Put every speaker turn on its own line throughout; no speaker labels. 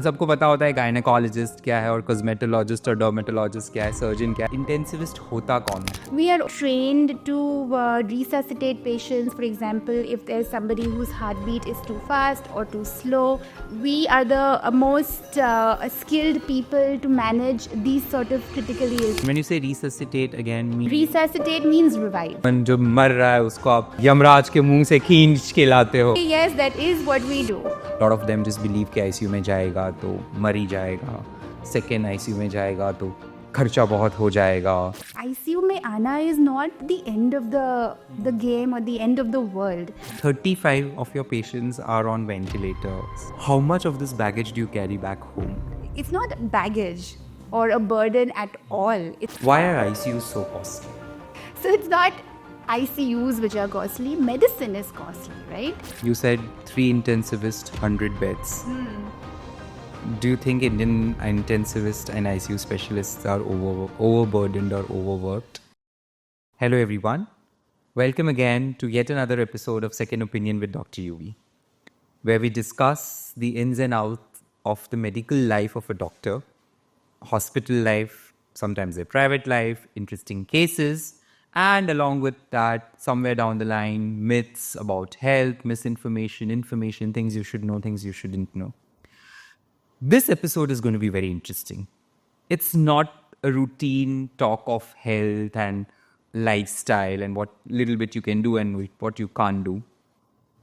सबको पता होता है गायनेकोलॉजिस्ट क्या है और कॉस्मेटोलॉजिस्ट और डर्मेटोलॉजिस्ट क्या है, सर्जन क्या है, इंटेंसिविस्ट होता कौन है?
We are trained to resuscitate patients. For example, if there's somebody whose heartbeat is too fast or too slow, we are the most skilled people to manage these sort of critical ills.
When you say resuscitate again,
Resuscitate means revive.
जो मर रहा है उसको आप यमराज के मुंह से खींच के लाते हो.
Yes, that is what we do.
Lot of them just believe कि ICU में जाएगा तो मर ही जाएगा, सेकेंड ICU में जाएगा तो खर्चा बहुत हो जाएगा.
ICU में आना is not the end of the game or the end of the world.
35 of your patients are on ventilators. How much of this baggage do you carry back home?
It's not baggage or a burden at all.
Why are ICUs so costly?
So it's not ICUs which are costly. Medicine is costly, right?
You said 3 intensivists, 100 beds. Do you think Indian intensivists and ICU specialists are overburdened or overworked? Hello everyone. Welcome again to yet another episode of Second Opinion with Dr. UV, where we discuss the ins and outs of the medical life of a doctor, hospital life, sometimes their private life, interesting cases, and along with that, somewhere down the line, myths about health, misinformation, information, things you should know, things you shouldn't know. This episode is going to be very interesting. It's not a routine talk of health and lifestyle and what little bit you can do and what you can't do.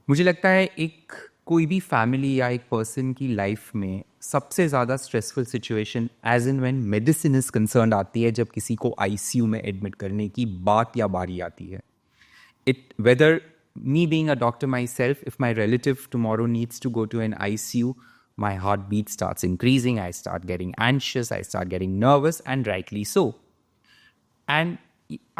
मुझे लगता है एक कोई भी family या एक person की life में सबसे ज़्यादा stressful situation as in when medicine is concern आती है जब किसी को आईसीयू में एडमिट करने की बात या बारी आती है. It whether me being a doctor myself, if my relative tomorrow needs to go to an ICU, my heartbeat starts increasing, I start getting anxious, I start getting nervous, and rightly so. And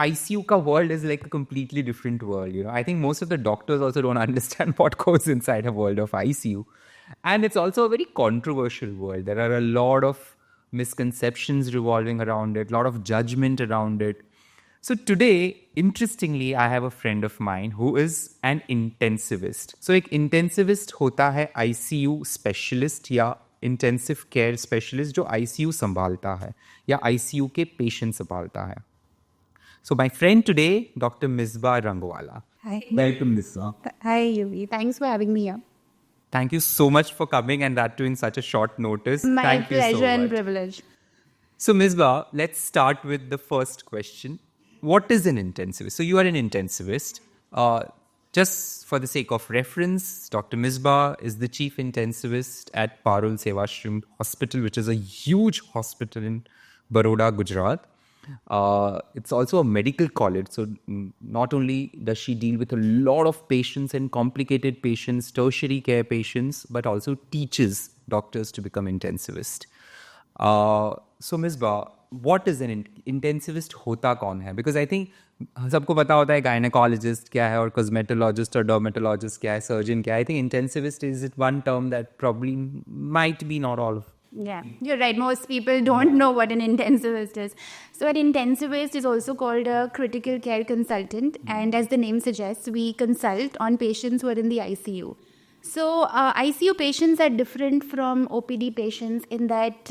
ICU ka world is like a completely different world, you know. I think most of the doctors also don't understand what goes inside a world of ICU. And it's also a very controversial world. There are a lot of misconceptions revolving around it, a lot of judgment around it. So today, interestingly, I have a friend of mine who is an intensivist. So एक intensivist होता है ICU specialist या intensive care specialist जो ICU संभालता है या ICU के patient संभालता है. So my friend today, Dr. Misbah Rangwala.
Hi.
Welcome, Misbah.
Hi, Yuvi. Thanks for having me here.
Thank you so much for coming and that too in such a short notice.
My
Thank you
pleasure
so
and
much.
privilege.
So Misbah, let's start with the first question. What is an intensivist? So you are an intensivist. Just for the sake of reference, Dr. Misbah is the chief intensivist at Parul Sevashram Hospital, which is a huge hospital in Baroda, Gujarat. It's also a medical college. So not only does she deal with a lot of patients and complicated patients, tertiary care patients, but also teaches doctors to become intensivist. So Misbah, what is an intensivist होता कौन है? Because I think सबको पता होता है gynaecologist क्या है और कॉस्मेटोलॉजिस्ट और डर्मेटोलॉजिस्ट क्या है, सर्जन क्या है. I think intensivist is it one term that probably might be not all of.
Yeah, you're right. Most people don't know what an intensivist is. So an intensivist is also called a critical care consultant. And as the name suggests, we consult on patients who are in the ICU. So ICU patients are different from OPD patients in that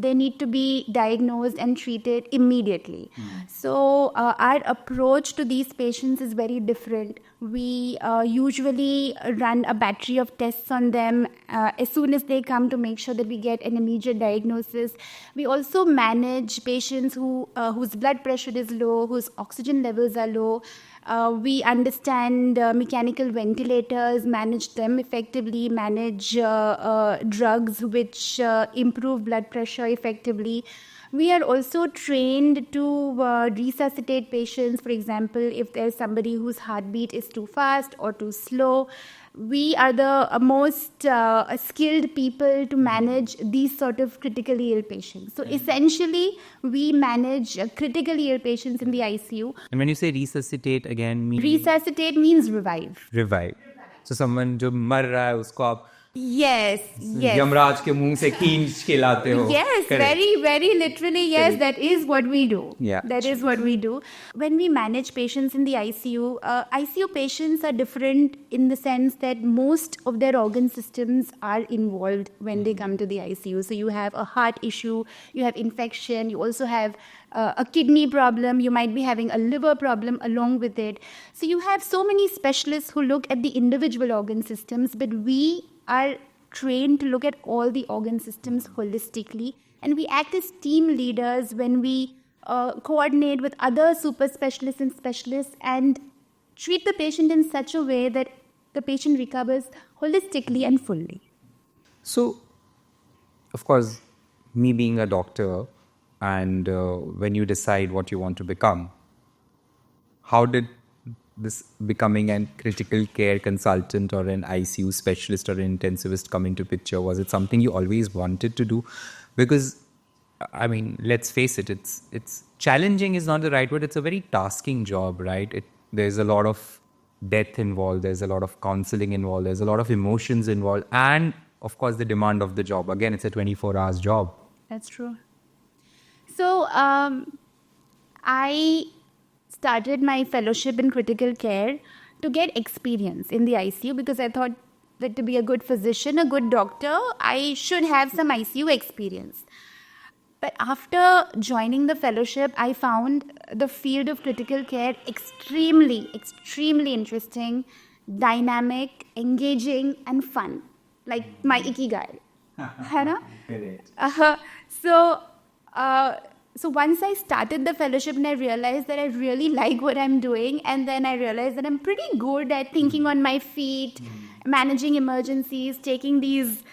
they need to be diagnosed and treated immediately. So our approach to these patients is very different. We usually run a battery of tests on them as soon as they come to make sure that we get an immediate diagnosis. We also manage patients whose blood pressure is low, whose oxygen levels are low. We understand mechanical ventilators, manage them effectively, manage drugs which improve blood pressure effectively. We are also trained to resuscitate patients. For example, if there's somebody whose heartbeat is too fast or too slow, we are the most skilled people to manage these sort of critically ill patients. So essentially, we manage critically ill patients in the ICU.
And when you say resuscitate again,
Resuscitate means revive.
revive. So someone जो मर रहा है उसको आप
Yes, yes.
Yamraj के मुंह से खींच के लाते हो.
Yes,
Correct.
very, very literally, yes,
Correct.
that is what we do.
Yeah.
That is what we do. When we manage patients in the ICU, ICU patients are different in the sense that most of their organ systems are involved when they come to the ICU. So you have a heart issue, you have infection, you also have a kidney problem, you might be having a liver problem along with it. So you have so many specialists who look at the individual organ systems, but we are trained to look at all the organ systems holistically, and we act as team leaders when we coordinate with other super specialists and specialists and treat the patient in such a way that the patient recovers holistically and fully.
So, of course, me being a doctor, and when you decide what you want to become, how did this becoming a critical care consultant or an ICU specialist or an intensivist come into picture? Was it something you always wanted to do? Because, I mean, let's face it, it's challenging is not the right word. It's a very tasking job, right? There's a lot of death involved. There's a lot of counseling involved. There's a lot of emotions involved. And, of course, the demand of the job. Again, it's a 24 hours job.
That's true. So, I started my fellowship in critical care to get experience in the ICU because I thought that to be a good physician, a good doctor, I should have some ICU experience. But after joining the fellowship, I found the field of critical care extremely, extremely interesting, dynamic, engaging, and fun. Like my ikigai. है ना? So once I started the fellowship and I realized that I really like what I'm doing, and then I realized that I'm pretty good at thinking on my feet, managing emergencies, taking these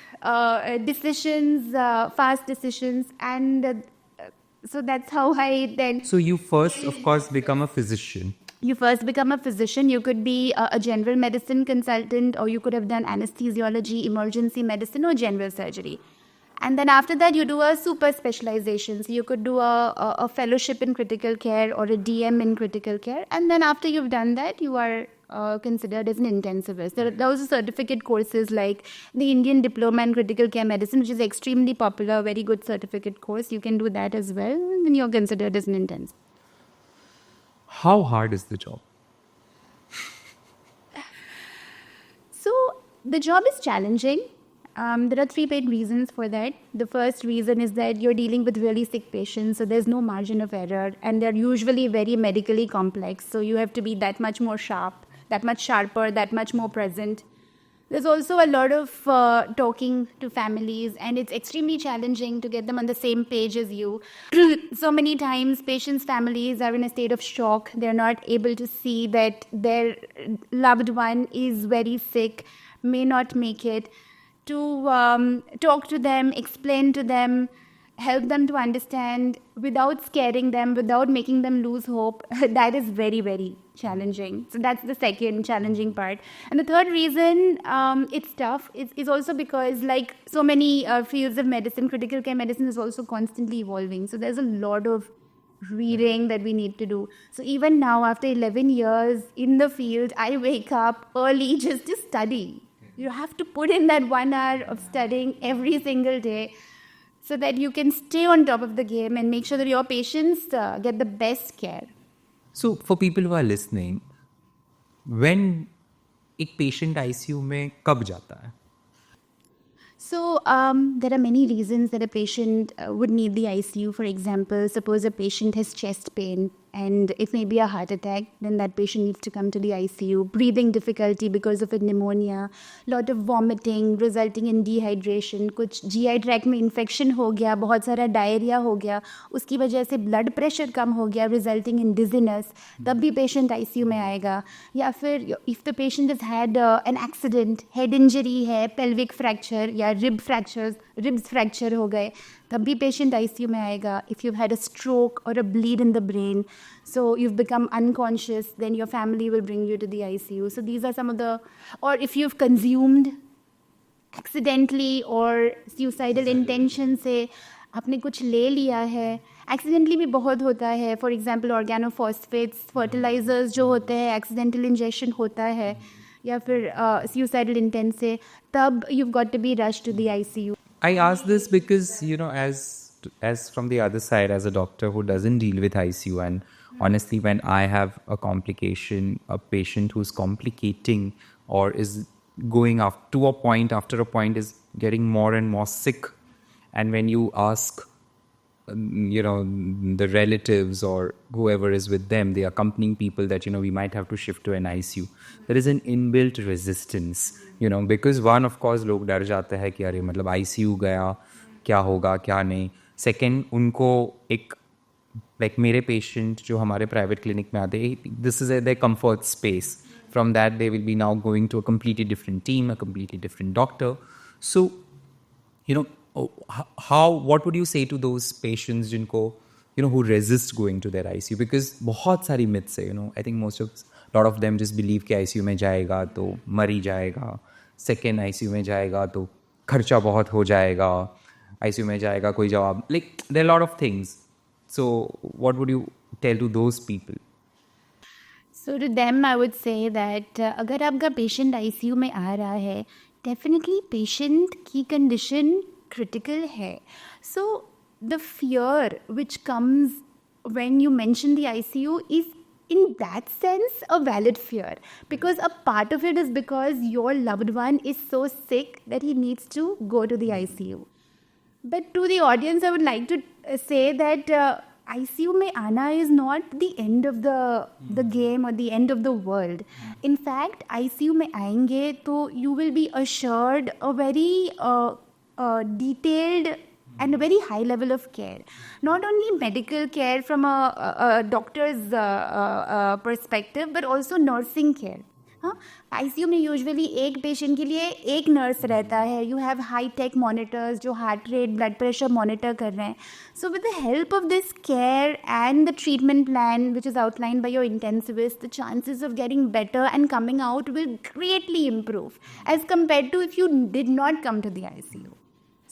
decisions, fast decisions, and so that's how I then...
So you first, of course, become a physician.
You first become a physician. You could be a general medicine consultant, or you could have done anesthesiology, emergency medicine, or general surgery. And then after that, you do a super specialization. So you could do a fellowship in critical care or a DM in critical care. And then after you've done that, you are considered as an intensivist. There are those certificate courses like the Indian Diploma in Critical Care Medicine, which is extremely popular, very good certificate course. You can do that as well. And then you're considered as an intensivist.
How hard is the job?
So the job is challenging. There are three main reasons for that. The first reason is that you're dealing with really sick patients, so there's no margin of error, and they're usually very medically complex, so you have to be that much more sharp, that much sharper, that much more present. There's also a lot of talking to families, and it's extremely challenging to get them on the same page as you. So many times, patients' families are in a state of shock. They're not able to see that their loved one is very sick, may not make it. To talk to them, explain to them, help them to understand without scaring them, without making them lose hope, that is very, very challenging. So that's the second challenging part. And the third reason it's tough is also because, like so many fields of medicine, critical care medicine is also constantly evolving. So there's a lot of reading that we need to do. So even now, after 11 years in the field, I wake up early just to study. You have to put in that 1 hour of studying every single day so that you can stay on top of the game and make sure that your patients get the best care.
So, for people who are listening, when एक patient ICU में कब जाता है?
So, there are many reasons that a patient would need the ICU. For example, suppose a patient has chest pain and it may be a heart attack, then that patient needs to come to the ICU. Breathing difficulty because of a pneumonia, lot of vomiting resulting in dehydration, कुछ GI tract में infection हो गया, बहुत सारा diarrhea हो गया, उसकी वजह से blood pressure कम हो गया, resulting in dizziness, तब भी patient ICU में आएगा. या फिर if the patient has had an accident, head injury है, pelvic fracture या ribs fracture हो गए, तब भी patient ICU में आएगा. If you've had a stroke or a bleed in the brain, so you've become unconscious, then your family will bring you to the ICU. So these are some of the, or if you've consumed accidentally or suicidal intention से आपने कुछ ले लिया है, accidentally भी बहुत होता है. For example, organophosphates, fertilizers जो होते हैं, accidental injection होता है. या फिर suicidal intent से, तब you've got to be rushed to the ICU.
I ask this because, as from the other side, as a doctor who doesn't deal with ICU, and honestly, when I have a complication, a patient who's complicating or is going up to a point, after a point, is getting more and more sick, and when you ask, the relatives or whoever is with them, the accompanying people, that we might have to shift to an ICU, there is an inbuilt resistance, because one, of course, लोग डर जाते हैं कि अरे मतलब ICU गया, क्या होगा क्या नहीं. सेकेंड, उनको एक लाइक मेरे पेशेंट जो हमारे प्राइवेट क्लिनिक में आते हैं, this is there comfort space. From that, they will be now going to a completely different team, a completely different doctor. So, what would you say to those patients जिनको who resist going to their ICU? Because बहुत सारी myths है, I think lot of them just believe कि ICU में जाएगा तो मर ही जाएगा, second ICU में जाएगा तो खर्चा बहुत हो जाएगा, ICU में जाएगा कोई जवाब, like there are a lot of things. So what would you tell to those people?
So to them I would say that अगर आपका पेशेंट ICU में आ रहा है, डेफिनेटली पेशेंट की कंडीशन क्रिटिकल है. So the fear which comes when you mention the ICU is in that sense a valid fear, because a part of it is because your loved one is so sick that he needs to go to the ICU. But to the audience I would like to say that ICU में आना is not the end of the game or the end of the world. In fact, ICU में आएंगे तो you will be assured a very detailed and a very high level of care. Not only medical care from a doctor's perspective, but also nursing care. ICU में usually एक patient के लिए एक nurse रहता है. You have high tech monitors जो heart rate, blood pressure monitor कर रहे हैं. So with the help of this care and the treatment plan which is outlined by your intensivist, the chances of getting better and coming out will greatly improve as compare to if you did not come to the ICU.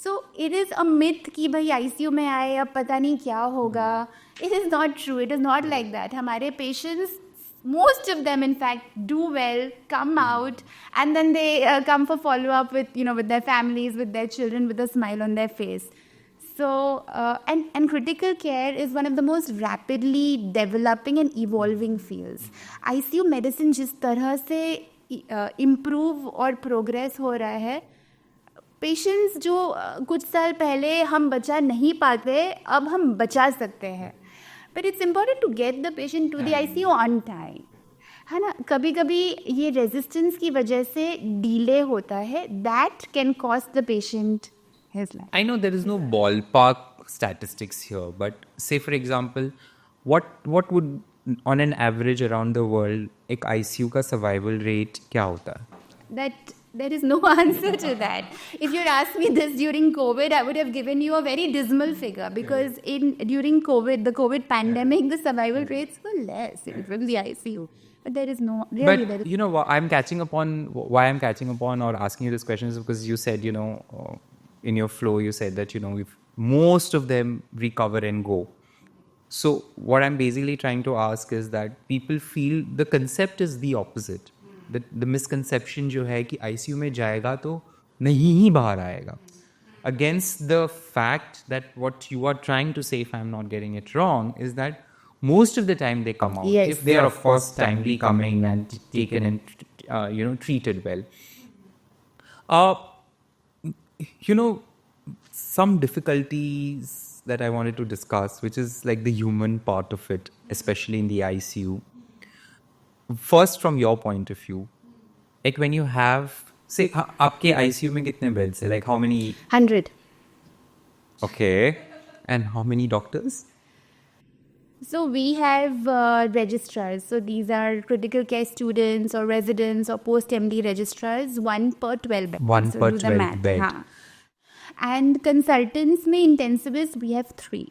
So it is a myth कि भाई ICU में आए अब पता नहीं क्या होगा. It is not true. It is not like that. हमारे patients, most of them in fact do well, come out, and then they come for follow-up with with their families, with their children, with a smile on their face. So and critical care is one of the most rapidly developing and evolving fields. ICU medicine जिस तरह से improve और progress हो रहा है, patients जो कुछ साल पहले हम बचा नहीं पाते, अब हम बचा सकते हैं. But it's important to get the patient to the ICU on time. है ना. कभी कभी ये रेजिस्टेंस की वजह से डिले होता है. That can cost the patient his life.
I know there is no ballpark statistics here, but say for example, what would on an average around the world एक ICU का survival rate क्या होता है?
That there is no answer to that. If you'd asked me this during COVID, I would have given you a very dismal figure, because during COVID, the COVID pandemic, the survival rates were less from the ICU. But there is no really.
But you know what I'm catching upon, why I'm catching upon or asking you this question is because you said in your flow you said that if most of them recover and go. So what I'm basically trying to ask is that people feel the concept is the opposite. The misconception जो है कि ICU में जाएगा तो नहीं ही बाहर आएगा. Against the fact that what you are trying to say, if I'm not getting it wrong, is that most of the time they come out.
Yes.
If they are of course timely coming and taken and treated well. Some difficulties that I wanted to discuss, which is like the human part of it, especially in the ICU. First, from your point of view, like when you have, say, आपके ICU में कितने beds है? Like how many?
100.
Okay. And how many doctors?
So we have registrars. So these are critical care students or residents or post-MD registrars, 1 per 12 beds.
1
so
per
do the
12
math.
bed.
हाँ. And consultants में intensivists we have 3.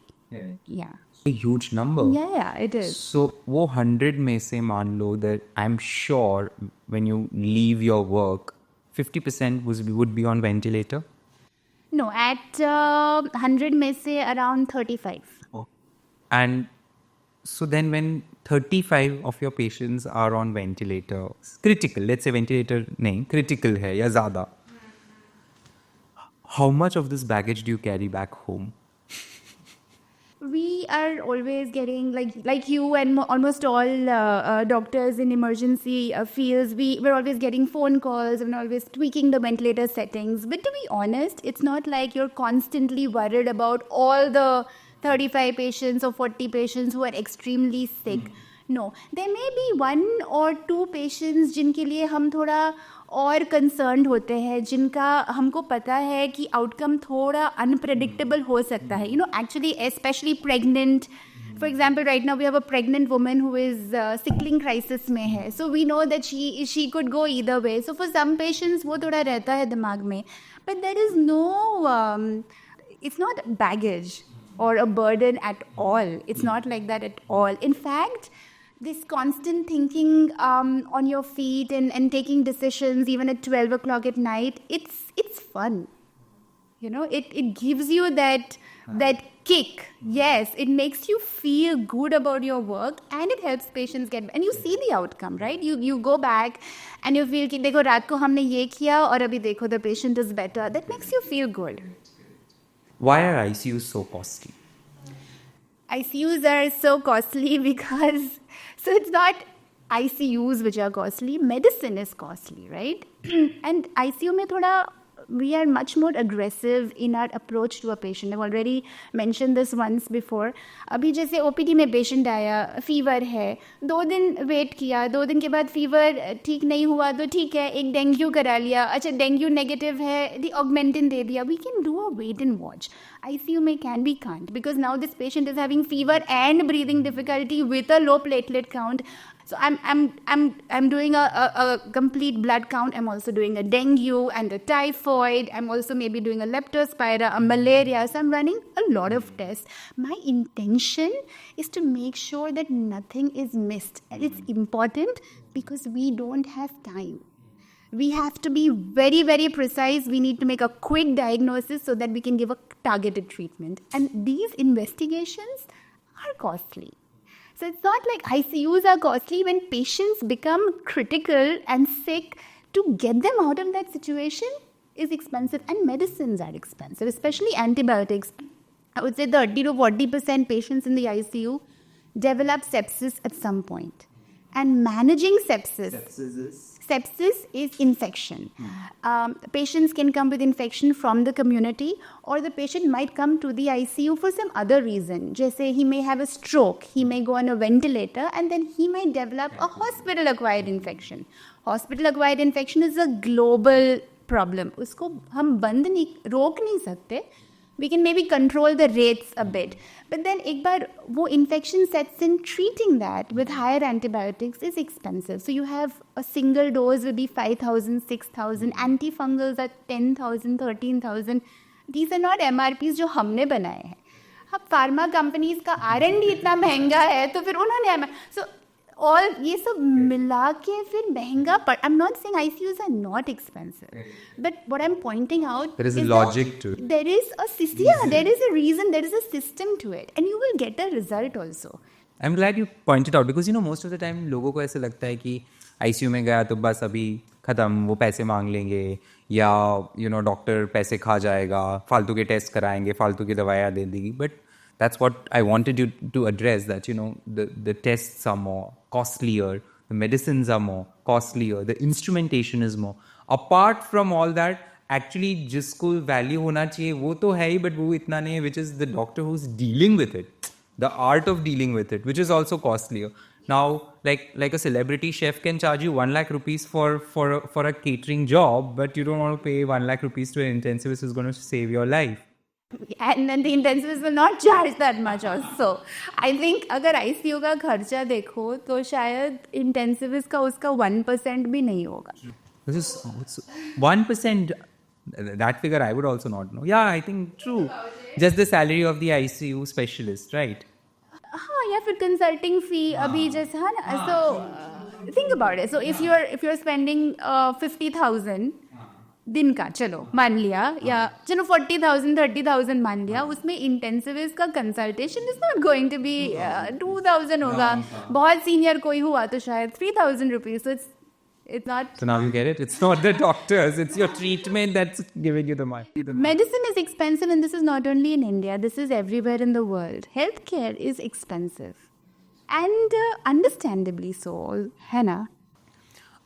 Yeah.
A huge number.
Yeah, it is.
So वो 100 में से मान लो that I'm sure when you leave your work, 50% would be on ventilator.
No, at 100 में से around 35.
Oh. And So then when 35 of your patients are on ventilator, critical, let's say ventilator nahi, critical hai ya zyada, how much of this baggage do you carry back home?
We are always getting, like you and almost all doctors in emergency fields, we're always getting phone calls and always tweaking the ventilator settings. But to be honest, it's not like you're constantly worried about all the 35 patients or 40 patients who are extremely sick. No, there may be one or two patients जिनके लिए हम थोड़ा और concerned होते हैं, जिनका हमको पता है कि आउटकम थोड़ा अनप्रेडिक्टेबल हो सकता है. Actually specially pregnant, for example right now we have a pregnant woman who is sickling crisis में है. So we know that she could go either way. So for some patients वो थोड़ा रहता है दिमाग में. But there is no, it's not baggage or a burden at all. It's not like that at all. In fact, this constant thinking on your feet and taking decisions even at 12 o'clock at night, it's fun. It gives you that kick. Yes, it makes you feel good about your work and it helps patients get, and you see the outcome, right? You go back and you feel कि देखो रात को हमने ये किया और अभी देखो the patient is better. That makes you feel good.
Why are ICUs so costly?
ICUs are so costly because, so it's not ICUs which are costly, medicine is costly, right? And ICU में थोड़ा we are much more aggressive in our approach to a patient. I've already mentioned this once before. अभी जैसे OPD में patient आया, fever है, 2 दिन wait किया, 2 दिन के बाद fever ठीक नहीं हुआ तो ठीक है, एक डेंगू करा लिया, अच्छा डेंगू नेगेटिव है, the augmentin दे दिया. We can do a wait and watch. ICU में can't, because now this patient is having fever and breathing difficulty with a low platelet count. So I'm doing a complete blood count. I'm also doing a dengue and a typhoid. I'm also maybe doing a leptospira, a malaria. So I'm running a lot of tests. My intention is to make sure that nothing is missed. And it's important because we don't have time. We have to be very, very precise. We need to make a quick diagnosis so that we can give a targeted treatment. And these investigations are costly. So it's not like ICUs are costly. When patients become critical and sick, to get them out of that situation is expensive, and medicines are expensive, especially antibiotics. I would say 30 to 40% patients in the ICU develop sepsis at some point. And managing sepsis is infection. Patients can come with infection from the community, or the patient might come to the ICU for some other reason. Jaise he may have a stroke, he may go on a ventilator, and then he might develop a hospital-acquired infection. Hospital-acquired infection is a global problem. Usko hum रोक नहीं सकते. We can maybe control the rates a bit. But then एक बार वो infection sets in, treating that with higher antibiotics is expensive. So you have a single dose will be 5,000, 6,000. Antifungals are 10,000, 13,000. These are not MRPs जो हमने बनाए हैं. अब pharma companies का R&D इतना महंगा है तो फिर उन्होंने so all ये सब मिला के फिर महंगा पड़. I'm not saying ICUs are not expensive, but what I'm pointing out
there is a logic to it.
There is a reason, there is a system to it, and you will get a result also.
I'm glad you pointed out, because most of the time लोगों को ऐसे लगता है कि ICU में गया तो बस अभी खत्म, वो पैसे मांग लेंगे या डॉक्टर पैसे खा जाएगा, फालतू के टेस्ट कराएंगे, फालतू की दवाइयाँ दे देगी. But that's what I wanted you to address, that the tests are more costlier, the medicines are more costlier, the instrumentation is more. Apart from all that, actually जिसको value होना चाहिए वो तो है ही, but वो इतना नहीं है, which is the doctor who's dealing with it, the art of dealing with it, which is also costlier. Now, like a celebrity chef can charge you 1 lakh rupees for a catering job, but you don't want to pay 1 lakh rupees to an intensivist who's going to save your life.
And then the intensivist will not charge that much also. I think अगर ICU का खर्चा देखो तो शायद intensivist का उसका 1% भी नहीं होगा.
This is 1%. That figure I would also not know. Yeah, I think true. Just the salary of the ICU specialist, right?
हाँ, या फिर consulting fee अभी जैसे है ना. So think about it. So if you're spending 50,000 दिन का, चलो मान लिया, या चलो 40,000 30,000 मान लिया, उसमें इंटेंसिविस्ट का consultation is not going to be 2,000 होगा, बहुत सीनियर कोई हुआ तो शायद 3,000 rupees. So it's not.
So now you get it? It's not the doctors, it's your treatment that's giving you the money.
Medicine is expensive, and this is not only in India, this is everywhere in the world. Healthcare is expensive. And understandably so, है ना?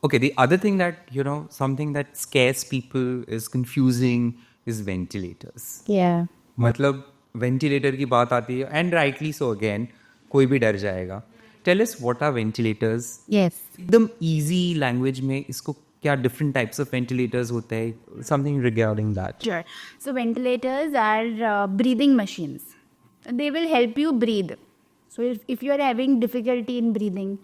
Okay, the other thing that, something that scares people is confusing is ventilators.
Yeah.
मतलब ventilator की बात आती है, and rightly so again, कोई भी डर जाएगा. Tell us what are ventilators?
Yes.
एकदम easy language में इसको क्या different types of ventilators होते हैं? Something regarding that.
Sure. So ventilators are breathing machines. They will help you breathe. So if you are having difficulty in breathing,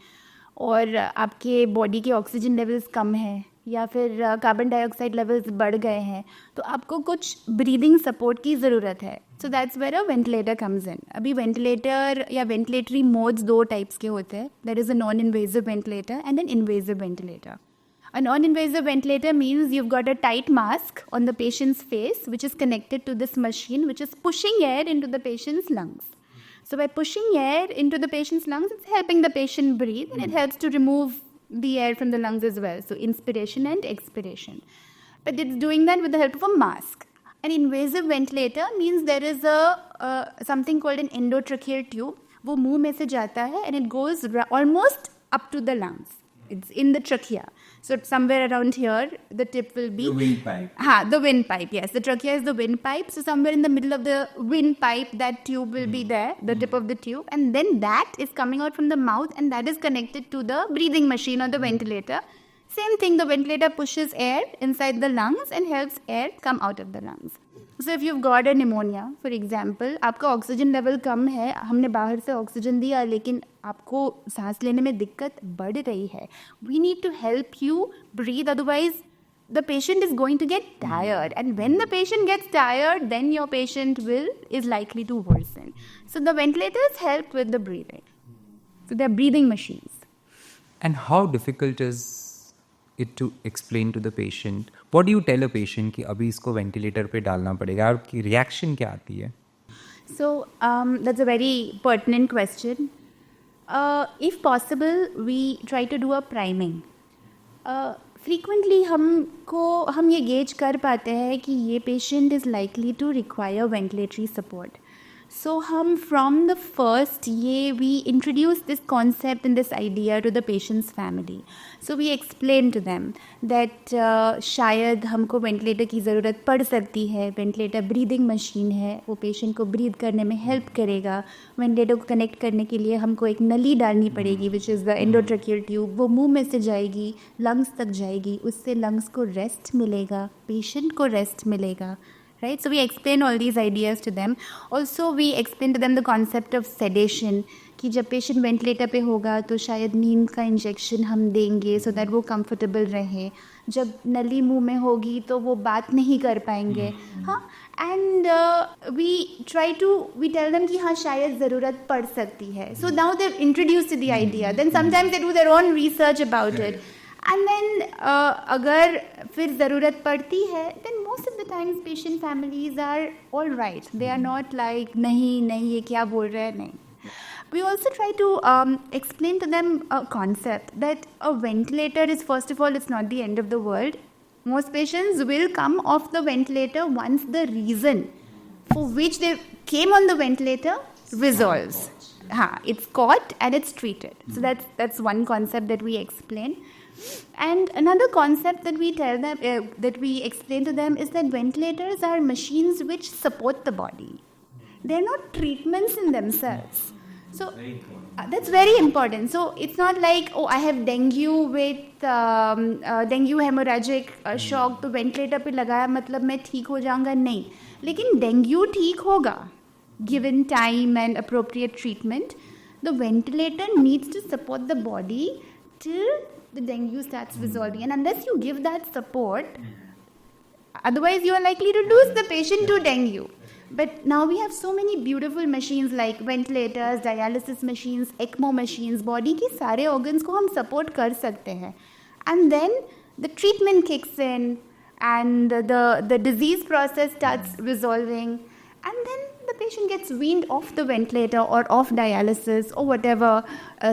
और आपके body के oxygen levels कम है, या फिर कार्बन डाइऑक्साइड लेवल्स बढ़ गए हैं, तो आपको कुछ ब्रीदिंग सपोर्ट की ज़रूरत है. So that's where a ventilator comes in. अभी वेंटिलेटर या वेंटिलेटरी मोड्स 2 टाइप्स के होते हैं. There is a non invasive ventilator and an invasive ventilator. A non-invasive ventilator means you've got a tight mask on the patient's face, which is connected to this machine, which is pushing air into the patient's lungs. So by pushing air into the patient's lungs, it's helping the patient breathe, and it helps to remove the air from the lungs as well. So inspiration and expiration. But it's doing that with the help of a mask. An invasive ventilator means there is something called an endotracheal tube. वो मुंह में से जाता है, and it goes almost up to the lungs. It's in the trachea. So somewhere around here, the tip will be...
The windpipe.
The windpipe, yes. The trachea is the windpipe. So somewhere in the middle of the windpipe, that tube will be there, the tip of the tube. And then that is coming out from the mouth, and that is connected to the breathing machine or the ventilator. Same thing, the ventilator pushes air inside the lungs and helps air come out of the lungs. So if you've got a pneumonia, for example, आपका oxygen level कम है, हमने बाहर से oxygen दिया, लेकिन आपको सांस लेने में दिक्कत बढ़ रही है, we need to help you breathe, otherwise the patient is going to get tired, and when the patient gets tired, then your patient is likely to worsen. So the ventilators help with the breathing. So they're breathing machines.
And how difficult is it to explain to the patient? What do you tell a patient कि अभी इसको ventilator पे डालना पड़ेगा, और की reaction क्या आती है?
So that's a very pertinent question. If possible, we try to do a priming. Frequently हम ये gauge कर पाते हैं कि ये patient is likely to require ventilatory support. So from the first we introduce this concept and this idea to the patient's family. So we explain to them that शायद हमको ventilator की ज़रूरत पड़ सकती है. वेंटिलेटर ब्रीदिंग मशीन है, वो patient को ब्रीद करने में हेल्प करेगा. वेंटिलेटर को कनेक्ट करने के लिए हमको एक नली डालनी पड़ेगी, which is the endotracheal tube. वो मुंह में से जाएगी, लंग्स तक जाएगी, उससे लंग्स को रेस्ट मिलेगा, पेशेंट को रेस्ट मिलेगा. Right? So we explain all these ideas to them. Also we explain to them the concept of sedation, कि जब पेशेंट वेंटिलेटर पे होगा तो शायद नींद का इंजेक्शन हम देंगे सो दैट वो कंफर्टेबल रहे. जब नली मुंह में होगी तो वो बात नहीं कर पाएंगे. हाँ, एंड वी टेल देम कि हाँ शायद ज़रूरत पड़ सकती है. So now they introduce to the idea, then sometimes they do their own research about it. And then अगर फिर ज़रूरत पड़ती है, then most of the times patient families are all right. They are not like नहीं ये क्या बोल रहे हैं, नहीं. We also try to explain to them a concept that a ventilator is, first of all, it's not the end of the world. Most patients will come off the ventilator once the reason for which they came on the ventilator resolves. It's caught and it's treated. So that's one concept that we explain. And another concept that we tell them, that we explain to them, is that ventilators are machines which support the body. They're not treatments in themselves. So that's very important. So it's not like, oh, I have dengue with dengue hemorrhagic shock, तो ventilator पे लगाया मतलब मैं ठीक हो जाऊंगा, नहीं. लेकिन dengue ठीक होगा given time and appropriate treatment. The ventilator needs to support the body till the dengue starts resolving, and unless you give that support, otherwise you are likely to lose the patient to dengue. But now we have so many beautiful machines like ventilators, dialysis machines, ECMO machines. Body की सारे organs को हम support कर सकते हैं, and then the treatment kicks in, and the disease process starts resolving, and then the patient gets weaned off the ventilator or off dialysis or whatever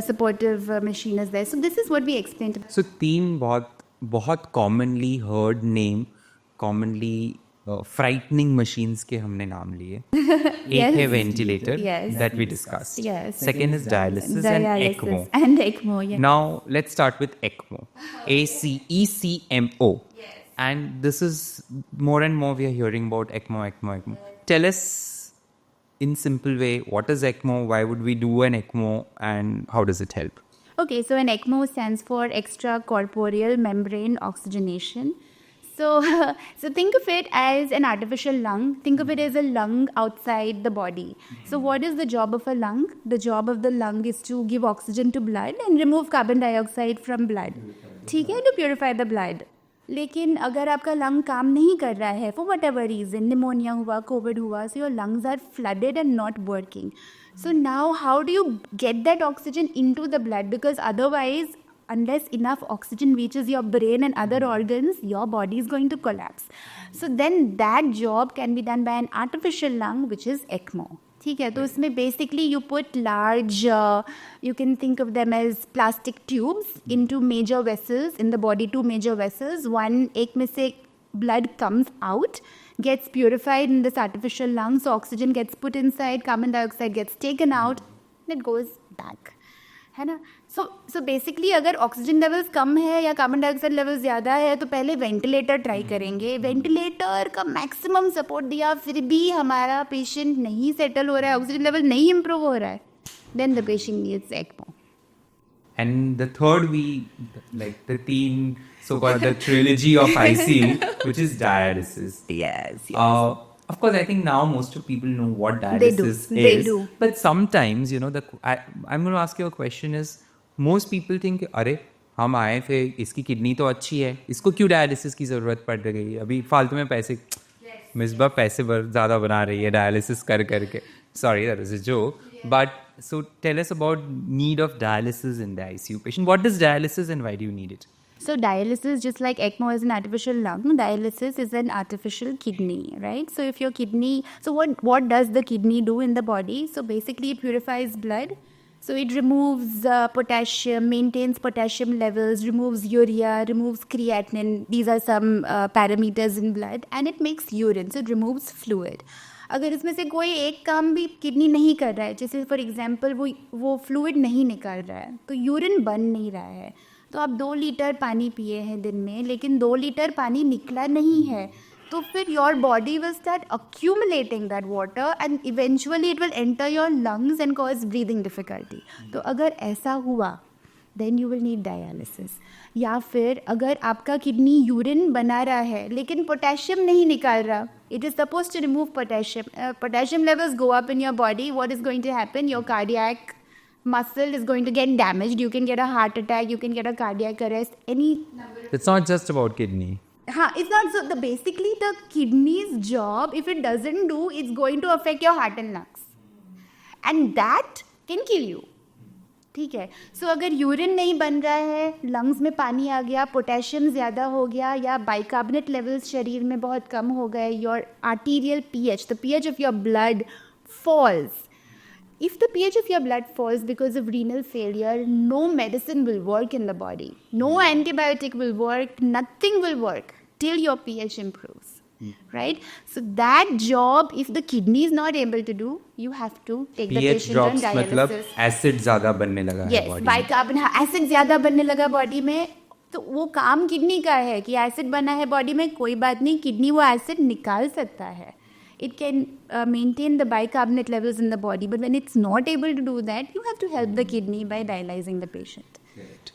supportive machine is there. So this is what we explained.
So तीन बहुत commonly heard name, commonly frightening machines के हमने नाम लिए. एक है ventilator that we discussed.
Yes.
Second is dialysis and ECMO.
And ECMO, yeah.
Now let's start with ECMO. ECMO. Yes. And this is more and more we are hearing about ECMO. Tell us in simple way, what is ECMO? Why would we do an ECMO? And how does it help?
Okay, so an ECMO stands for extracorporeal membrane oxygenation. So think of it as an artificial lung. Think of it as a lung outside the body. So what is the job of a lung? The job of the lung is to give oxygen to blood and remove carbon dioxide from blood. ठीक है, to purify the blood. लेकिन अगर आपका lung काम नहीं कर रहा है for whatever reason, pneumonia हुआ, COVID हुआ, so your lungs are flooded and not working. So now how do you get that oxygen into the blood? Because otherwise, unless enough oxygen reaches your brain and other organs, your body is going to collapse. So then that job can be done by an artificial lung, which is ECMO. ठीक है, तो इसमें basically you put large, you can think of them as plastic tubes into major vessels in the body, two major vessels. One, एक में से blood comes out, gets purified in this artificial lung, so oxygen gets put inside, carbon dioxide gets taken out, and it goes back. है ना? So basically अगर oxygen levels कम है या carbon dioxide levels ज़्यादा है तो पहले वेंटिलेटर ट्राई करेंगे. वेंटिलेटर का मैक्सिमम सपोर्ट दिया फिर भी हमारा पेशेंट नहीं सेटल हो रहा है, ऑक्सीजन लेवल नहीं इम्प्रूव हो रहा है, then the patient needs ECMO.
And the third, like the teen, so-called the trilogy of ICU, which is dialysis.
Yes.
Of course, I think now most of people know what dialysis is.
They do.
But sometimes, I'm going to ask you a question is, most people think, अरे हम आए थे, इसकी kidney तो अच्छी है, इसको क्यों डायलिसिस की ज़रूरत पड़ रही है? अभी फालतू में पैसे, मिसबा पैसे ज़्यादा बना रही है डायलिसिस करके. Sorry, that was a joke. But so tell us about need of dialysis in the ICU patient. What is dialysis and why do you need it?
So dialysis, just like ECMO is an artificial lung, dialysis is an artificial kidney, right? So if your kidney, so what does the kidney do in the body? So basically it purifies blood. So it removes potassium, maintains potassium levels, removes urea, removes creatinine. These are some parameters in blood, and it makes urine. So it removes fluid. अगर इसमें से कोई एक काम भी kidney नहीं कर रहा है, जैसे फॉर एग्जांपल वो फ्लूइड नहीं निकाल रहा है, तो यूरिन बन नहीं रहा है, तो आप 2 लीटर पानी पिए हैं दिन में लेकिन 2 लीटर पानी निकला नहीं है, तो फिर your body will start accumulating that water and eventually it will enter your lungs and cause breathing difficulty. तो अगर ऐसा हुआ then you will need dialysis. या फिर अगर आपका किडनी यूरिन बना रहा है लेकिन पोटेशियम नहीं निकाल रहा, it is supposed to remove potassium. Potassium levels go up in your body. What is going to happen? Your cardiac muscle is going to get damaged. You can get a heart attack. You can get a cardiac arrest.
It's not just about kidney.
It's not so. Basically, the kidney's job, if it doesn't do, it's going to affect your heart and lungs, and that can kill you. ठीक है. सो अगर urine नहीं बन रहा है, lungs में पानी आ गया, पोटेशियम ज़्यादा हो गया या बाइकार्बोनेट लेवल्स शरीर में बहुत कम हो गए, your arterial pH, the pH of your blood falls. If the pH of your blood falls because of renal failure, no medicine will work in the body. No antibiotic will work. Nothing will work till your pH improves. Right? So that job, if the kidney is not able to do, you have to take the patient on dialysis.
मतलब acid ज़्यादा बनने लगा है
body में. Bicarbonate acid ज़्यादा बनने लगा body में, तो वो काम किडनी का है कि एसिड बना है बॉडी में, कोई बात नहीं, किडनी वो एसिड निकाल सकता है. It can maintain the bicarbonate levels in the body, but when it's not able to do that, you have to help the kidney by dialyzing the patient.
Right.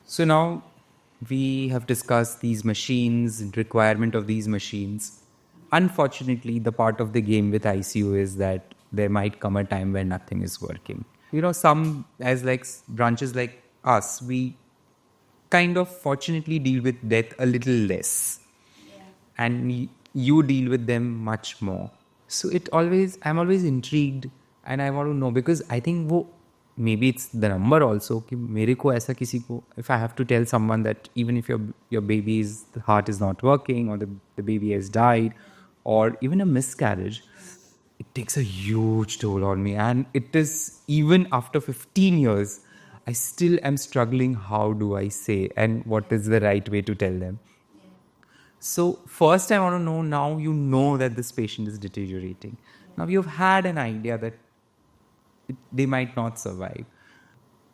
So now we have discussed these machines and requirement of these machines. Unfortunately, the part of the game with ICU is that there might come a time when nothing is working. Some as like branches like us, we kind of fortunately deal with death a little less. Yeah. And you deal with them much more. So I'm always intrigued and I want to know, because I think maybe it's the number also कि मेरे को ऐसा किसी को, if I have to tell someone that even if your baby's the heart is not working, or the baby has died, or even a miscarriage, it takes a huge toll on me. And it is, even after 15 years, I still am struggling. How do I say, and what is the right way to tell them? So first I want to know, now you know that this patient is deteriorating. Now you've had an idea that they might not survive.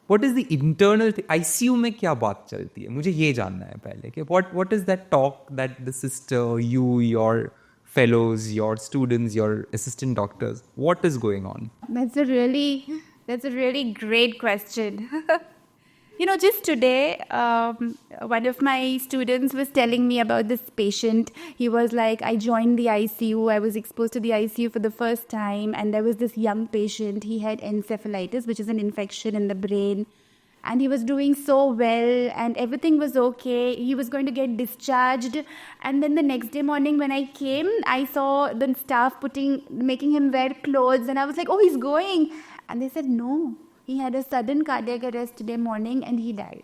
What is the internal thing? ICU में क्या बात चलती है? मुझे ये जानना है पहले कि what is that talk that the sister, you, your fellows, your students, your assistant doctors, what is going on?
That's a really great question. Just today, one of my students was telling me about this patient. He was like, I joined the ICU. I was exposed to the ICU for the first time. And there was this young patient. He had encephalitis, which is an infection in the brain. And he was doing so well and everything was okay. He was going to get discharged. And then the next day morning when I came, I saw the staff making him wear clothes. And I was like, oh, he's going. And they said, no. He had a sudden cardiac arrest today morning and he died.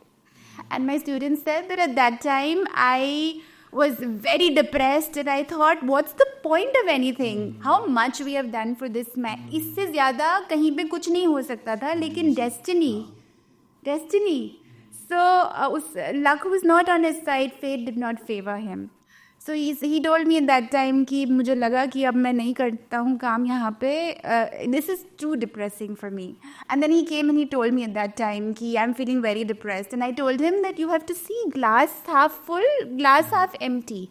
And my students said that at that time I was very depressed and I thought, what's the point of anything? How much we have done for this man. इससे ज़्यादा कहीं पे कुछ नहीं हो सकता था, लेकिन destiny. So luck was not on his side. Fate did not favor him. So he told me at that time कि मुझे लगा कि अब मैं नहीं करता हूँ काम यहाँ पे. This is too depressing for me. And then he came and he told me at that time कि I'm feeling very depressed. And I told him that you have to see glass half full, glass half empty.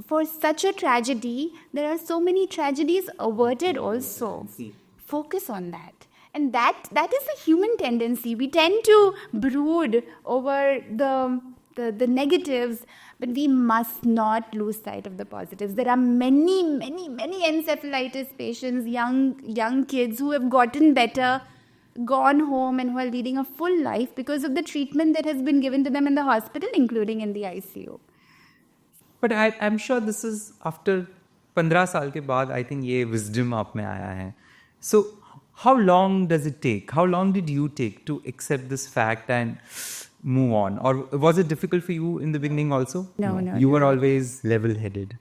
For such a tragedy, there are so many tragedies averted also. Focus on that. And that is a human tendency. We tend to brood over the negatives, but we must not lose sight of the positives. There are many encephalitis patients, young kids who have gotten better, gone home and who are leading a full life because of the treatment that has been given to them in the hospital, including in the ICU.
But I'm sure this is after 15 साल के बाद, I think ये wisdom आप में आया है. So how long does it take? How long did you take to accept this fact and move on? Or was it difficult for you in the beginning also?
No.
You were always level-headed.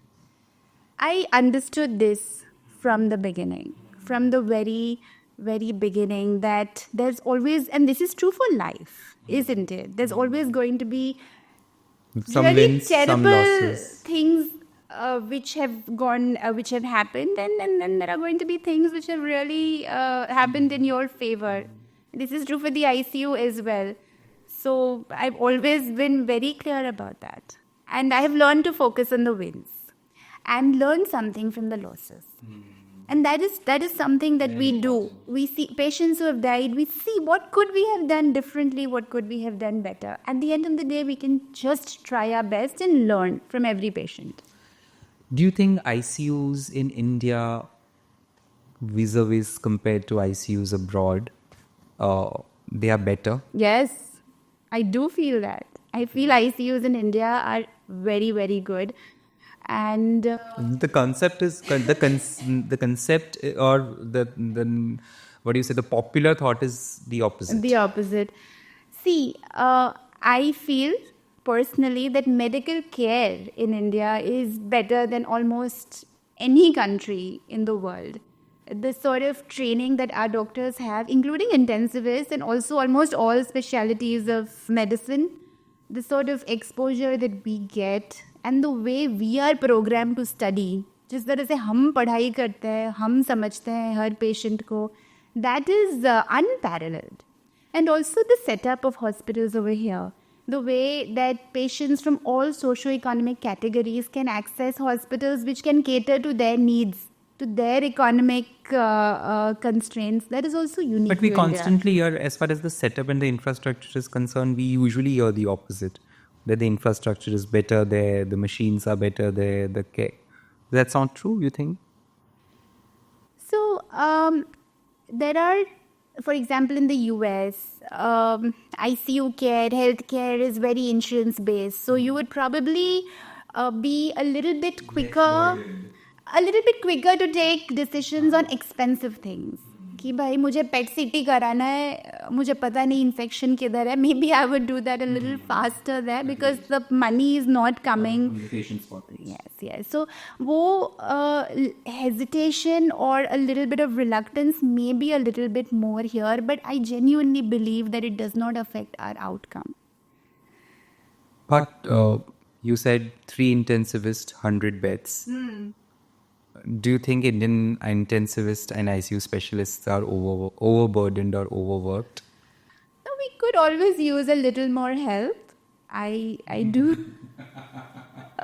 I understood this from the beginning, from the very, very beginning, that there's always, and this is true for life, isn't it? There's always going to be
Some
really
wins,
terrible
some losses.
things which have happened, and then there are going to be things which have really happened in your favor. This is true for the ICU as well. So I've always been very clear about that. And I have learned to focus on the wins and learn something from the losses. And that is something that we do. We see patients who have died, we see what could we have done differently, what could we have done better. At the end of the day, we can just try our best and learn from every patient.
Do you think ICUs in India vis-a-vis compared to ICUs abroad, they are better?
Yes, I do feel that. I feel ICUs in India are very, very good. And
the concept is the concept, or the what do you say? The popular thought is the opposite.
The opposite. See, I feel personally that medical care in India is better than almost any country in the world. The sort of training that our doctors have, including intensivists and also almost all specialties of medicine, the sort of exposure that we get and the way we are programmed to study, जिस तरह से हम पढ़ाई करते हैं, हम समझते हैं हर patient को, that is unparalleled. And also the setup of hospitals over here, the way that patients from all socio-economic categories can access hospitals which can cater to their needs, to their economic constraints, that is also unique.
But we
to
constantly hear, as far as the setup and the infrastructure is concerned, we usually hear the opposite. That the infrastructure is better there, the machines are better there, the care. That's not true, you think?
So, there are, for example, in the US, ICU care, healthcare is very insurance-based. So, you would probably be a little bit quicker to take decisions on expensive things. कि भाई मुझे पेट सीटी कराना है, मुझे पता नहीं infection किधर है, maybe I would do that a little faster there because the money is not coming. Yes. So वो hesitation or a little bit of reluctance may be a little bit more here, but I genuinely believe that it does not affect our outcome.
But you said 3 intensivists, 100 beds. Do you think Indian intensivists and ICU specialists are overburdened or overworked?
So we could always use a little more help. I do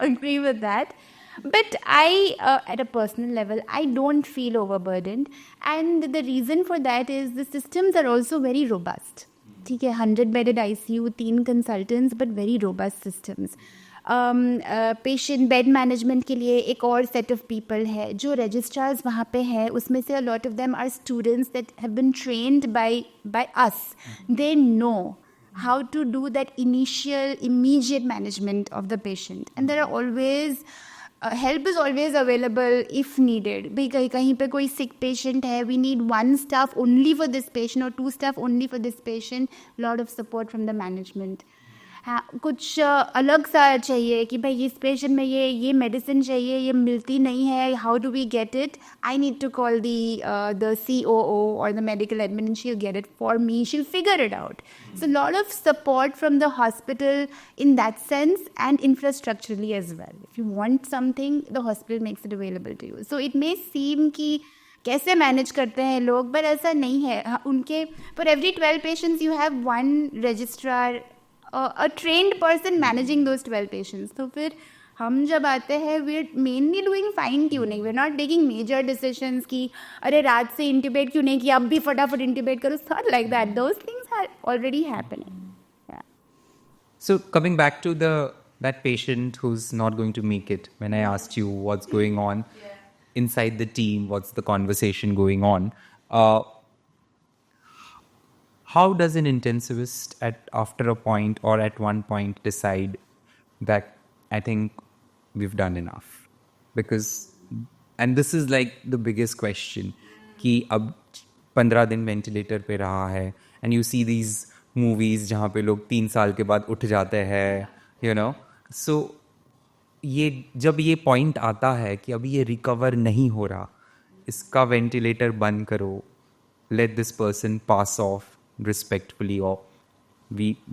agree with that. But at a personal level, I don't feel overburdened. And the reason for that is the systems are also very robust. ठीक है, 100 bedded ICU, 3 consultants, but very robust systems. Patient bed management के लिए एक और set of people है. जो registrars वहाँ पे है उसमें से a lot of them are students that have been trained by us. They know how to do that initial immediate management of the patient, and there are always help is always available if needed. भाई कहीं पे कोई sick patient है, we need 1 staff only for this patient or 2 staff only for this patient, lot of support from the management. हाँ, कुछ अलग सा चाहिए कि भाई इस पेशेंट में ये मेडिसिन चाहिए, ये मिलती नहीं है, how do we get it? I need to call the COO or the medical admin and she'll get it for me, she'll figure it out. So a lot of support from the hospital in that sense and infrastructurally as well. If you want something, the hospital makes it available to you. So it may seem कि कैसे manage करते हैं लोग, but ऐसा नहीं है. उनके for every 12 patients you have 1 registrar, a trained person managing those 12 patients. तो फिर हम जब आते हैं we're mainly doing fine tuning. We're not taking major decisions कि अरे रात से intubate क्यों नहीं किया, अब भी फटाफट intubate करो. It's not like that. Those things are already happening. Yeah.
So coming back to that patient who's not going to make it, when I asked you what's going on inside the team, what's the conversation going on, how does an intensivist after a point or at one point decide that I think we've done enough? Because, and this is like the biggest question, कि अब 15 दिन ventilator पे रहा है, and you see these movies जहाँ पे लोग 3 साल के बाद उठ जाते हैं, you know, so जब ये पॉइंट आता है कि अभी ये रिकवर नहीं हो रहा, इसका वेंटिलेटर बंद करो, let this person pass off respectfully, or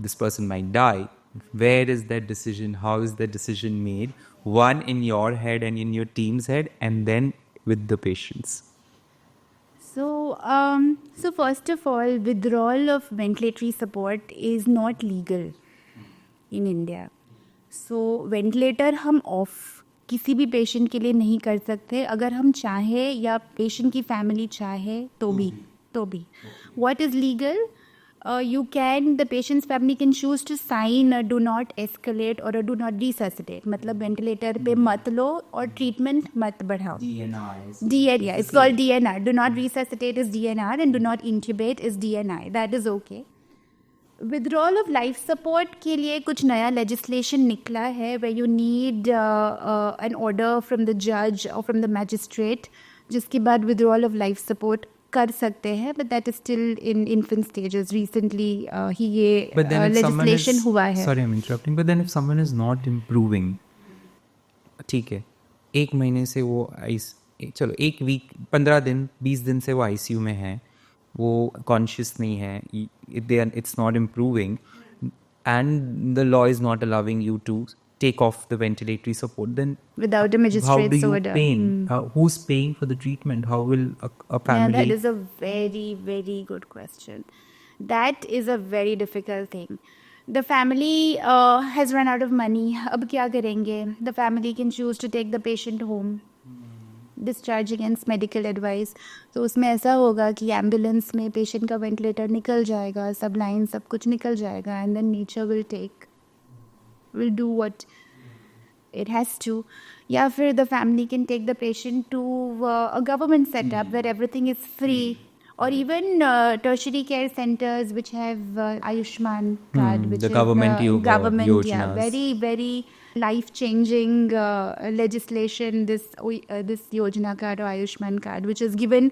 this person might die. Where is that decision? How is that decision made? One, in your head and in your team's head, and then with the patients.
So first of all, withdrawal of ventilatory support is not legal in India. So ventilator हम off किसी भी patient के लिए नहीं कर सकते. अगर हम चाहे या पेशेंट की फैमिली चाहे तो भी. What is legal? The patient's family can choose to sign a do not escalate or a do not resuscitate. मतलब वेंटिलेटर पे मत लो और ट्रीटमेंट मत बढ़ाओ. DNR, it's called DNR. Do not resuscitate is DNR and do not intubate is DNI. That is okay. Withdrawal of life support के लिए कुछ नया legislation निकला है where you need an order from the judge or from the magistrate, जिसके बाद withdrawal of life support कर सकते हैं, but that is still in infant stages. Recently ही ये legislation हुआ है.
Sorry, I'm interrupting. But then if someone is not improving, ठीक है, 1 महीने से वो चलो 1 वीक, 15 दिन, 20 दिन से वो ICU में है, वो कॉन्शियस नहीं है, it's not improving, and the law is not allowing you to take off the ventilatory support, then
without a magistrate's order,
how do you pay? Who's paying for the treatment? How will a family?
Yeah, that is a very, very good question. That is a very difficult thing. The family has run out of money. अब क्या करेंगे? The family can choose to take the patient home, discharge against medical advice. तो उसमें ऐसा होगा कि ambulance में patient का वेंटिलेटर निकल जाएगा, सब लाइन सब कुछ निकल जाएगा, and then nature will do what it has to. या फिर the family can take the patient to a government setup where everything is free, or even tertiary care centers which have Ayushman card, which
the
is
government
government, yeah,
yojanas.
very, very life-changing legislation. This yojana card or Ayushman card, which is given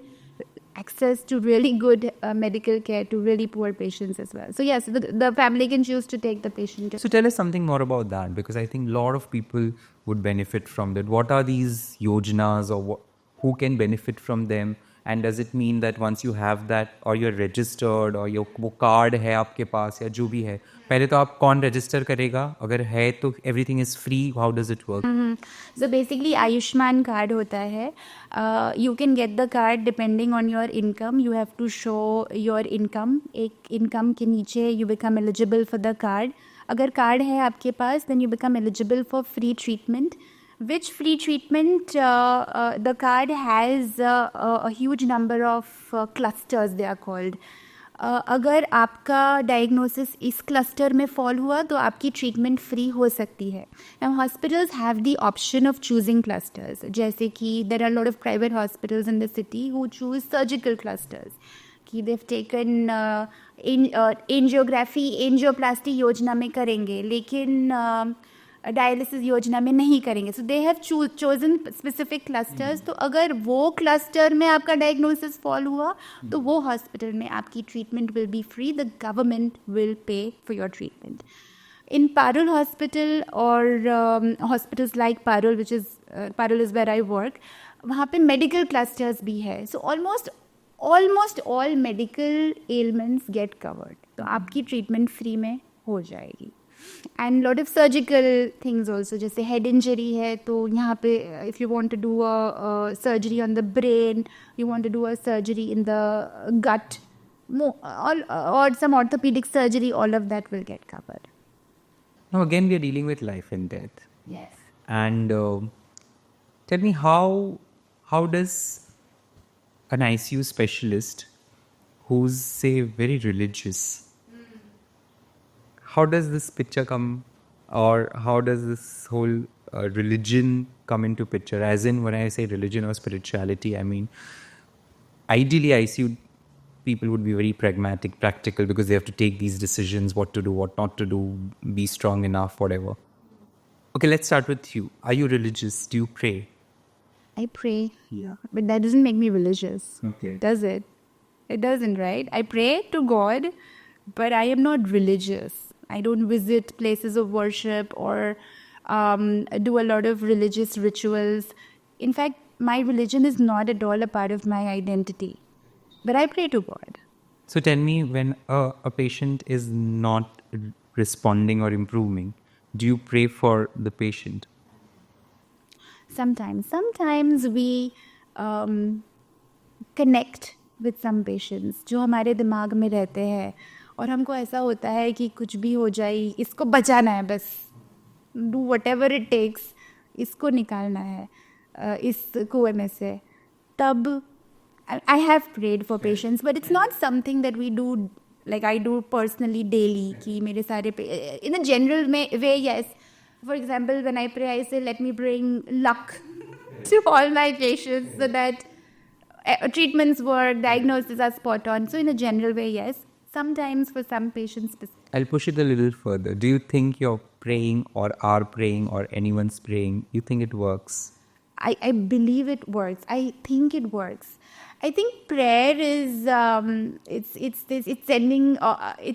access to really good medical care to really poor patients as well. So yes, the family can choose to take the patient.
So tell us something more about that, because I think a lot of people would benefit from that. What are these yojanas, or who can benefit from them? And does it mean that once you have that, or you're registered, or your वो card है आपके पास या जो भी है, पहले तो आप कौन register करेगा? अगर है तो everything is free. How does it work?
So basically, Ayushman card होता है. You can get the card depending on your income. You have to show your income. एक income के नीचे you become eligible for the card. अगर card है आपके पास, then you become eligible for free treatment. Which free treatment? The card has a huge number of clusters, they are called. अगर आपका diagnosis इस cluster में fall हुआ तो आपकी ट्रीटमेंट फ्री हो सकती है. Now hospitals have the option of choosing clusters, जैसे कि there are lot of private hospitals in the city who choose surgical clusters, कि देव टेकन एंजियोग्राफी एंजियोप्लास्टी योजना में करेंगे लेकिन डायलिसिस योजना में नहीं करेंगे. So they have chosen specific clusters. तो अगर वो क्लस्टर में आपका डायग्नोसिस फॉल हुआ तो वो हॉस्पिटल में आपकी treatment will be free. The government will pay for your treatment. In Parul Hospital or hospitals like Parul, which is Parul is where I work, वहाँ पे medical clusters भी है. So almost all medical ailments get covered. तो आपकी treatment free में हो जाएगी. And lot of surgical things also, जैसे head injury है तो यहाँ पे if you want to do a surgery on the brain, you want to do a surgery in the gut, or some orthopedic surgery, all of that will get covered.
Now again, we are dealing with life and death.
Yes.
And tell me, how does an ICU specialist who's, say, very religious, how does this picture come, or how does this whole religion come into picture? As in, when I say religion or spirituality, I mean, ideally ICU people would be very pragmatic, practical, because they have to take these decisions, what to do, what not to do, be strong enough, whatever. Okay, let's start with you. Are you religious? Do you pray?
I pray. Yeah. But that doesn't make me religious.
Okay.
Does it? It doesn't, right? I pray to God, but I am not religious. I don't visit places of worship or do a lot of religious rituals. In fact, my religion is not at all a part of my identity. But I pray to God.
So tell me, when a patient is not responding or improving, do you pray for the patient?
Sometimes we connect with some patients जो हमारे दिमाग में रहते हैं और हमको ऐसा होता है कि कुछ भी हो जाए, इसको बचाना है, बस do whatever it takes, इसको निकालना है इस कुएं में से. तब I have prayed for patients, but it's not something that we do, like I do personally daily. कि मेरे सारे in a general way, yes. For example, when I pray, I say, let me bring luck to all my patients so that treatments work, diagnoses are spot on. So in a general way, yes. Sometimes for some patients.
I'll push it a little further. Do you think you're praying or are praying or anyone's praying, you think it works?
I believe it works. I think it works. I think prayer is it's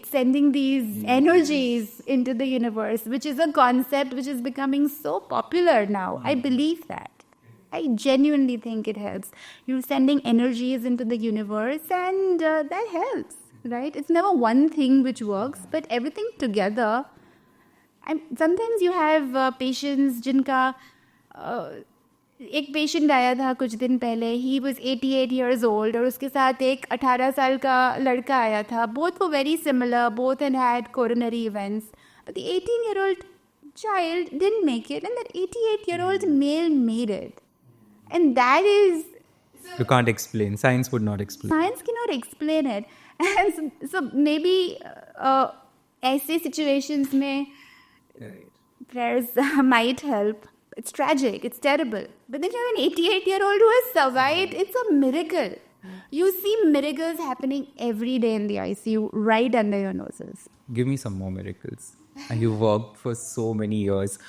sending these energies into the universe, which is a concept which is becoming so popular now. I believe that. I genuinely think it helps. You're sending energies into the universe, and that helps, right? It's never one thing which works, but everything together. Sometimes you have patients जिनका एक patient आया था कुछ दिन पहले. He was 88 years old और उसके साथ एक 18 साल का लड़का आया था. Both were very similar, both had coronary events, but the 18-year-old child didn't make it, and that 88-year-old male made it. And that is...
You can't explain. Science would not explain.
Science cannot explain it. And so maybe ऐसे situations में prayers might help. It's tragic, it's terrible. But then you have an 88-year-old who has survived. It's a miracle. You see miracles happening every day in the ICU, right under your noses.
Give me some more miracles. And you worked for so many years.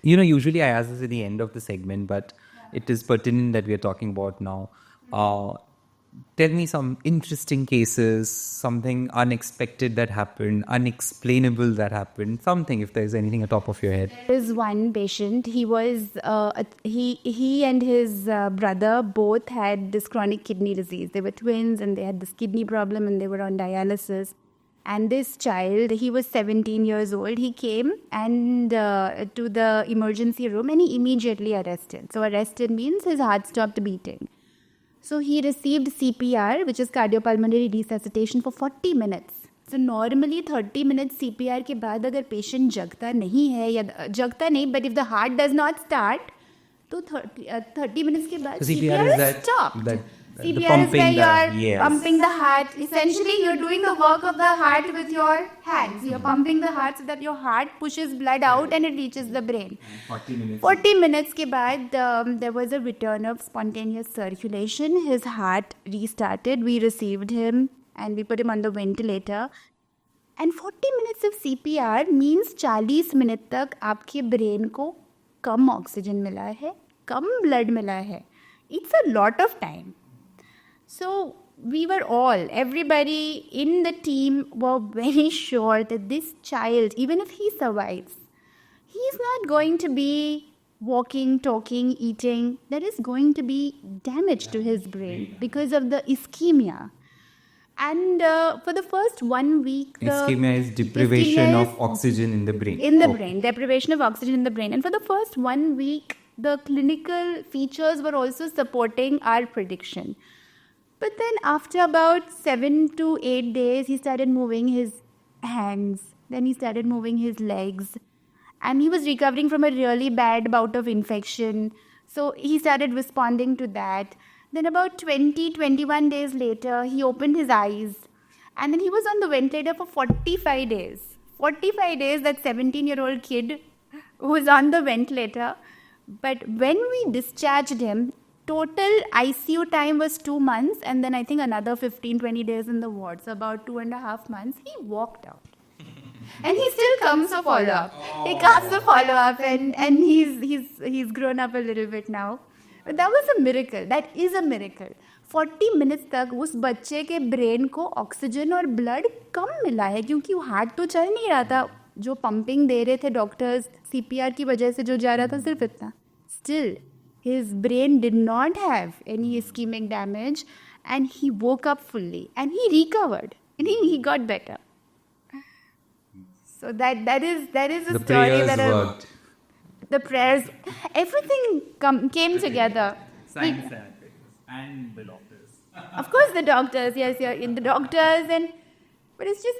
You know, usually I ask this at the end of the segment, but it is pertinent that we are talking about now. tell me some interesting cases, something unexpected that happened, unexplainable that happened, something, if there's anything at top of your head.
There is one patient. He and his brother both had this chronic kidney disease. They were twins and they had this kidney problem and they were on dialysis. And this child, he was 17 years old. He came and to the emergency room and he immediately arrested. So arrested means his heart stopped beating. So he received CPR, which is cardiopulmonary resuscitation, for 40 minutes. So normally 30 minutes CPR के बाद अगर patient जगता नहीं है या जगता नहीं, but if the heart does not start, तो 30 minutes के बाद
CPR is
stopped.
the
CPR
pumping,
is where you're
yes.
pumping the heart. Essentially, you're doing the work of the heart with your hands. You're pumping the heart so that your heart pushes blood out and it reaches the brain. 40 minutes के बाद there was a return of spontaneous circulation. His heart restarted. We received him and we put him on the ventilator. And 40 minutes of CPR means 40 minutes तक आपके brain को कम oxygen मिला है, कम blood मिला है. It's a lot of time. So we were everybody in the team were very sure that this child, even if he survives, he's not going to be walking, talking, eating. There is going to be damage to his brain because of the ischemia. And for the first 1 week...
Ischemia is deprivation of oxygen in the brain.
In the brain, deprivation of oxygen in the brain. And for the first 1 week, the clinical features were also supporting our prediction. But then after about 7 to 8 days, he started moving his hands. Then he started moving his legs. And he was recovering from a really bad bout of infection. So he started responding to that. Then about 21 days later, he opened his eyes. And then he was on the ventilator for 45 days. 45 days, that 17-year-old kid was on the ventilator. But when we discharged him, total ICU time was 2 months, and then I think another 15-20 days in the ward. So about 2.5 months, he walked out. And he still comes for follow-up. He comes for follow-up, and he's grown up a little bit now. But that was a miracle. That is a miracle. 40 minutes तक उस बच्चे के brain को oxygen और blood कम मिला है क्योंकि वो हार्ट तो चल नहीं रहा था. जो पंपिंग दे रहे थे डॉक्टर्स CPR की वजह से जो जा रहा था सिर्फ इतना. Still, his brain did not have any ischemic damage and he woke up fully and he recovered and he got better. So that is a
The
story
prayers worked.
The prayers, everything came together.
Science and the doctors.
Of course, the doctors, yes, you're in the doctors, but it's just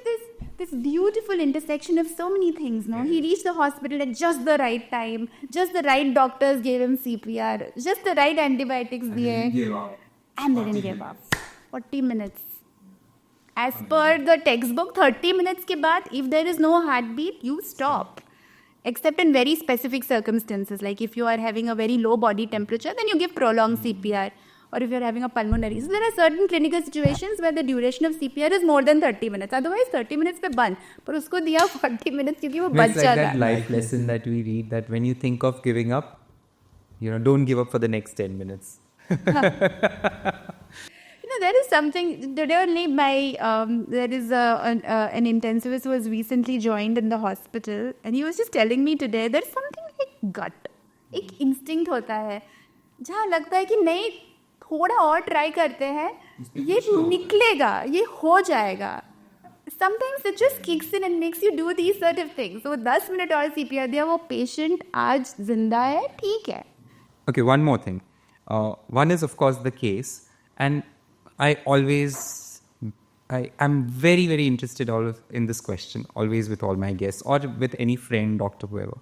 this beautiful intersection of so many things. No, he reached the hospital at just the right time. Just the right doctors gave him CPR. Just the right antibiotics diye, and they didn't give up. 40 minutes. As per the textbook, 30 minutes के बाद, if there is no heartbeat, you stop. Except in very specific circumstances, like if you are having a very low body temperature, then you give prolonged CPR. Or if you're having a pulmonary. So there are certain clinical situations where the duration of CPR is more than 30 minutes. Otherwise, 30 minutes पे बंद. पर उसको दिया 40 minutes क्योंकि वो बच
It's like
जाता.
that life lesson that we read, that when you think of giving up, don't give up for the next 10 minutes.
There is something, today only there is an intensivist who was recently joined in the hospital and he was just telling me today, there's something like gut. एक instinct होता है जहाँ लगता है कि नहीं थोड़ा और ट्राई करते हैं ये निकलेगा ये हो जाएगा. Sometimes it just kicks in and makes you do these sort of things. So 10 minute और CPR दिया वो patient आज जिंदा है ठीक है.
Okay, one more thing. One is of course the case, and I'm very, very interested in this question, always with all my guests or with any friend, doctor, whoever.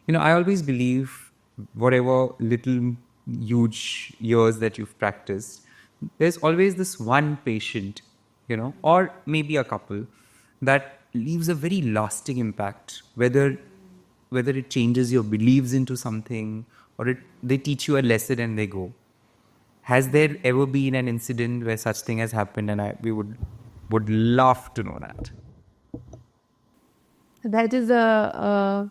I always believe whatever little huge years that you've practiced, there's always this one patient, or maybe a couple that leaves a very lasting impact, whether it changes your beliefs into something or they teach you a lesson and they go. Has there ever been an incident where such thing has happened? And we would love to know that.
That is a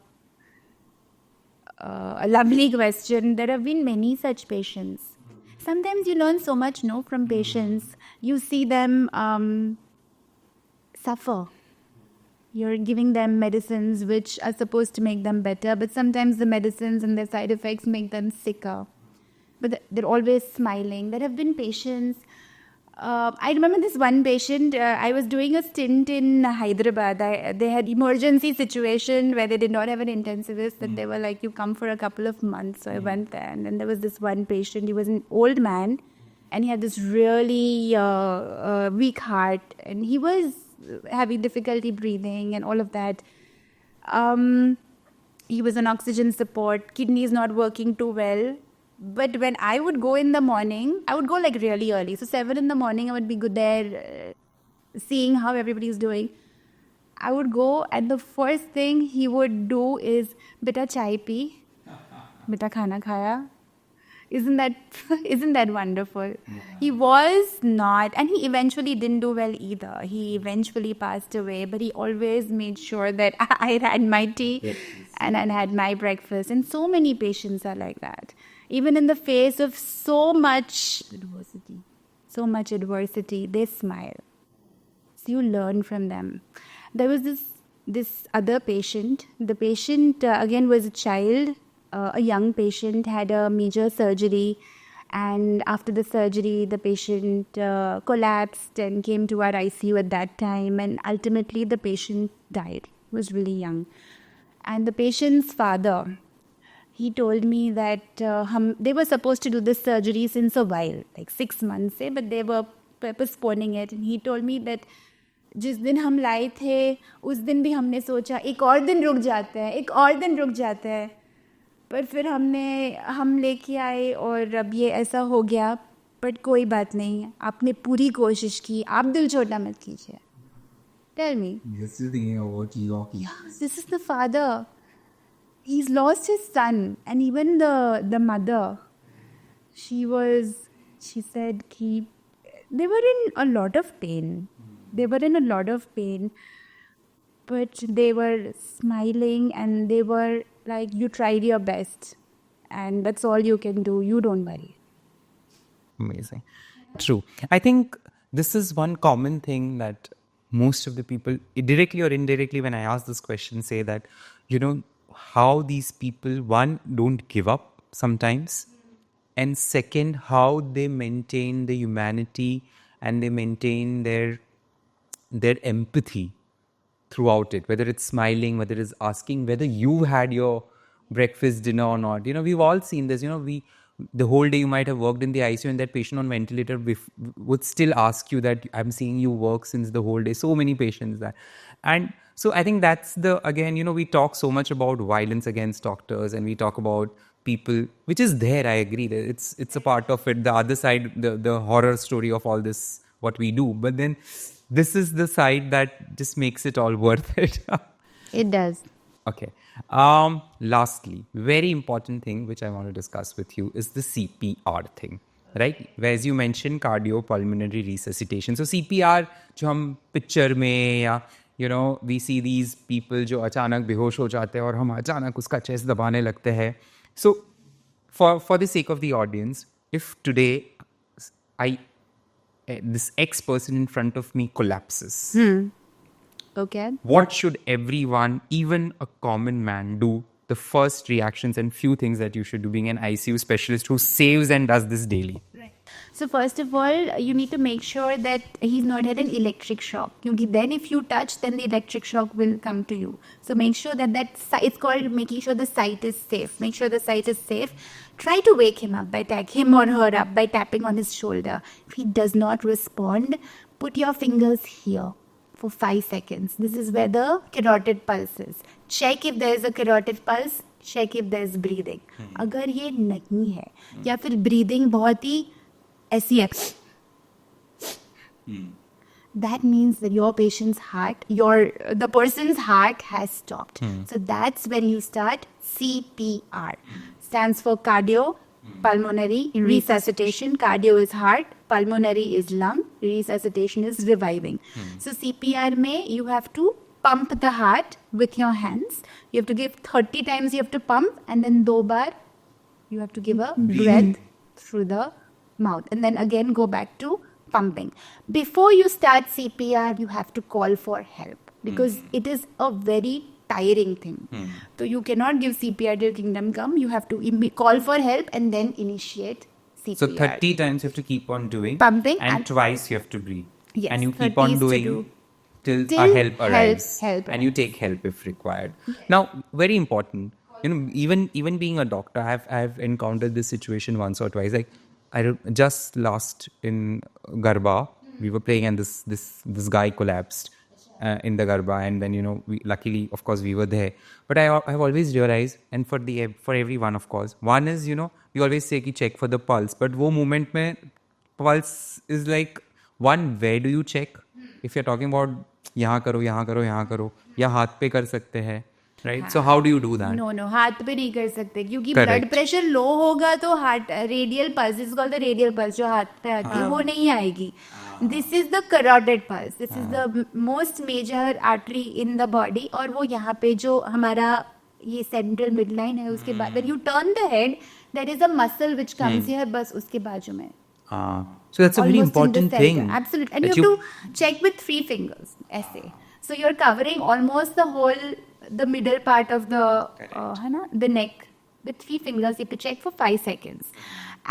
lovely question. There have been many such patients. Sometimes you learn so much, no, from patients. You see them suffer. You're giving them medicines which are supposed to make them better, but sometimes the medicines and their side effects make them sicker. But they're always smiling. There have been patients. I remember this one patient. I was doing a stint in Hyderabad. They had emergency situation where they did not have an intensivist. And they were like, "You come for a couple of months." So I went there, and then there was this one patient. He was an old man, and he had this really weak heart, and he was having difficulty breathing and all of that. He was on oxygen support. Kidneys not working too well. But when I would go in the morning, I would go like really early. So 7 in the morning, I would be good there, seeing how everybody is doing. I would go, and the first thing he would do is, "Beta chai pi, beta khana khaya." Isn't that wonderful? He was not, and he eventually didn't do well either. He eventually passed away, but he always made sure that I had my tea and I had my breakfast. And so many patients are like that. Even in the face of so much adversity, they smile. So you learn from them. There was this other patient. The patient, again, was a child. A young patient had a major surgery, and after the surgery, the patient collapsed and came to our ICU at that time, and ultimately the patient died. He was really young. And the patient's father, he told me that they were supposed to do this surgery since a while, like 6 months, but they were postponing it. And he told me that जिस दिन हम लाए थे, उस दिन भी हमने सोचा एक और दिन रुक जाते हैं, पर फिर हम लेके आए और अब ये ऐसा हो गया. बट कोई बात नहीं, आपने पूरी कोशिश की, आप दिल छोटा मत कीजिए. Tell me.
You're still thinking about Yorkie.
Yeah, this is the father. He's lost his son, and even the mother. She said they were in a lot of pain. But they were smiling, and they were like, "You tried your best, and that's all you can do. You don't worry."
Amazing. True. I think this is one common thing that most of the people, directly or indirectly, when I ask this question, say that, how these people, one, don't give up sometimes, and second, how they maintain the humanity and they maintain their empathy throughout it, whether it's smiling, whether it's asking whether you had your breakfast, dinner or not. We've all seen this. The whole day you might have worked in the ICU, and that patient on ventilator would still ask you that, "I'm seeing you work since the whole day." So many patients that. And so I think that's we talk so much about violence against doctors, and we talk about people, which is there, I agree, that it's a part of it. The other side, the horror story of all this, what we do. But then this is the side that just makes it all worth it.
It does.
Okay. Lastly, very important thing which I want to discuss with you is the CPR thing, right? Where, as you mentioned, cardiopulmonary resuscitation. So CPR, जो हम picture में या we see these people जो अचानक बेहोश हो जाते हैं और हम अचानक उसका chest दबाने लगते हैं. So for the sake of the audience, if today this X person in front of me collapses,
Okay.
what should everyone, even a common man, do? The first reactions and few things that you should do, being an ICU specialist who saves and does this daily.
Right. So first of all, you need to make sure that he's not had an electric shock. Because then if you touch, then the electric shock will come to you. So make sure that it's called making sure the site is safe. Make sure the site is safe. Try to wake him up him or her up by tapping on his shoulder. If he does not respond, put your fingers here for 5 seconds. This is where the carotid pulse is. Check if there is a carotid pulse. Check if there is breathing. अगर ये नहीं है या फिर breathing बहुत ही ऐसी है, that means that your patient's heart, the person's heart has stopped. So that's when you start CPR. Stands for cardio pulmonary resuscitation. Cardio is heart, pulmonary is lung, resuscitation is reviving. So CPR mein you have to pump the heart with your hands. You have to give 30 times, you have to pump, and then 2 baar you have to give a breath through the mouth, and then again go back to pumping. Before you start CPR, you have to call for help because it is a very tiring thing. So you cannot give CPR till kingdom come. You have to call for help and then initiate CPR.
So 30 times you have to keep on doing.
Pumping
and twice you have to breathe.
Yes,
And you keep
30
on
is to
doing
do.
till
Till
help arrives.
help
and you take help if required. Now, very important. Even being a doctor, I've encountered this situation once or twice. Like just last in Garba, we were playing and this guy collapsed in the Garba, and then we luckily, of course, we were there. But I've always realized, and for everyone, of course, one is we always say ki check for the pulse, but wo moment mein pulse is like, one, where do you check? If you're talking about यहाँ करो या हाथ पे कर सकते हैं, right? So how do you do that?
No, हाथ पे नहीं कर सकते क्योंकि
Correct.
ब्लड प्रेशर लो होगा तो heart radial pulse is called the radial pulse जो हाथ पे आती है वो नहीं आएगी. This is the carotid pulse. This is the most major artery in the body और वो यहाँ पे जो हमारा ये सेंट्रल मिड लाइन है उसके बाद when you turn the head there is a muscle which comes here बस उसके बाजू में.
So that's a very
Almost in the
important
center.
thing.
Absolutely. And
that
you have to check with 3 fingers. Essay. So you're covering almost the middle part of the neck with 3 fingers. You have to check for 5 seconds.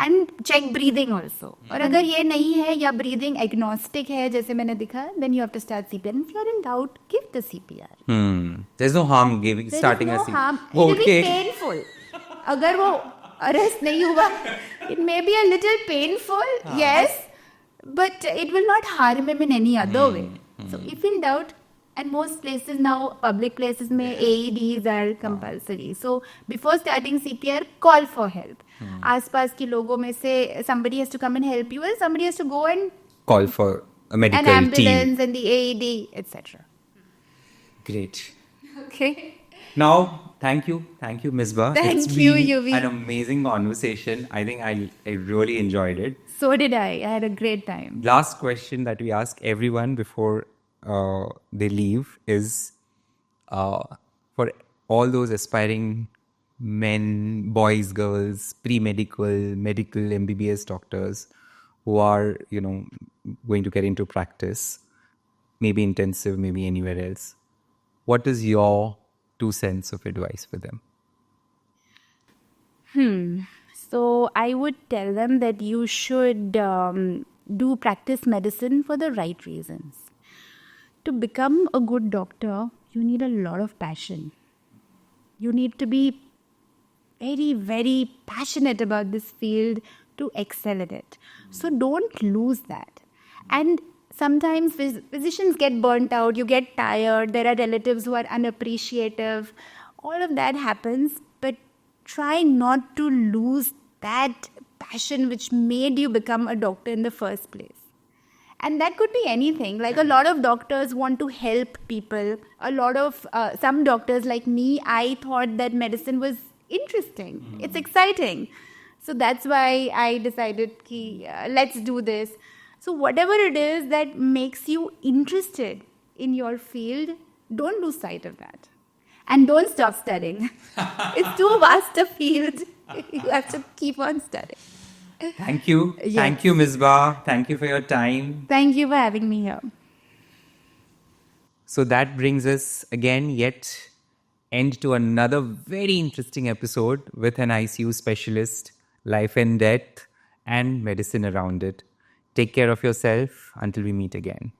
And check breathing also. और अगर ये नहीं है या breathing agnostic है जैसे मैंने दिखा, then you have to start CPR. And if you're in doubt, give the CPR.
There's no harm starting
There
a
is no
CPR.
harm. It will be painful. अगर वो arrest नहीं हुआ, it may be a little painful, yes, but it will not harm him in any other way. So if in doubt, and most places now, public places में AEDs are compulsory. So before starting CPR, call for help. आसपास के लोगों में से somebody has to come and help you, and somebody has to go and
Call for a medical
an ambulance
team.
and the AED, etc.
Great.
Okay.
Now, thank you, Misbah.
Thank
It's
you,
been
Yuvi.
an amazing conversation. I think I really enjoyed it.
So did I. I had a great time.
Last question that we ask everyone before they leave is for all those aspiring men, boys, girls, pre-medical, medical, MBBS doctors who are, going to get into practice, maybe intensive, maybe anywhere else. What is your 2 cents of advice for them?
So I would tell them that you should do practice medicine for the right reasons. To become a good doctor, you need a lot of passion. You need to be very, very passionate about this field to excel at it. So don't lose that. And sometimes physicians get burnt out, you get tired, there are relatives who are unappreciative. All of that happens, but try not to lose that passion which made you become a doctor in the first place. And that could be anything. Like a lot of doctors want to help people. A lot of, some doctors like me, I thought that medicine was interesting. It's exciting. So that's why I decided, let's do this. So whatever it is that makes you interested in your field, don't lose sight of that. And don't stop studying. It's too vast a field. You have to keep on studying.
Thank you.
Yes.
Thank you, Misbah. Thank you for your time.
Thank you for having me here.
So that brings us again yet end to another very interesting episode with an ICU specialist, life and death, and medicine around it. Take care of yourself until we meet again.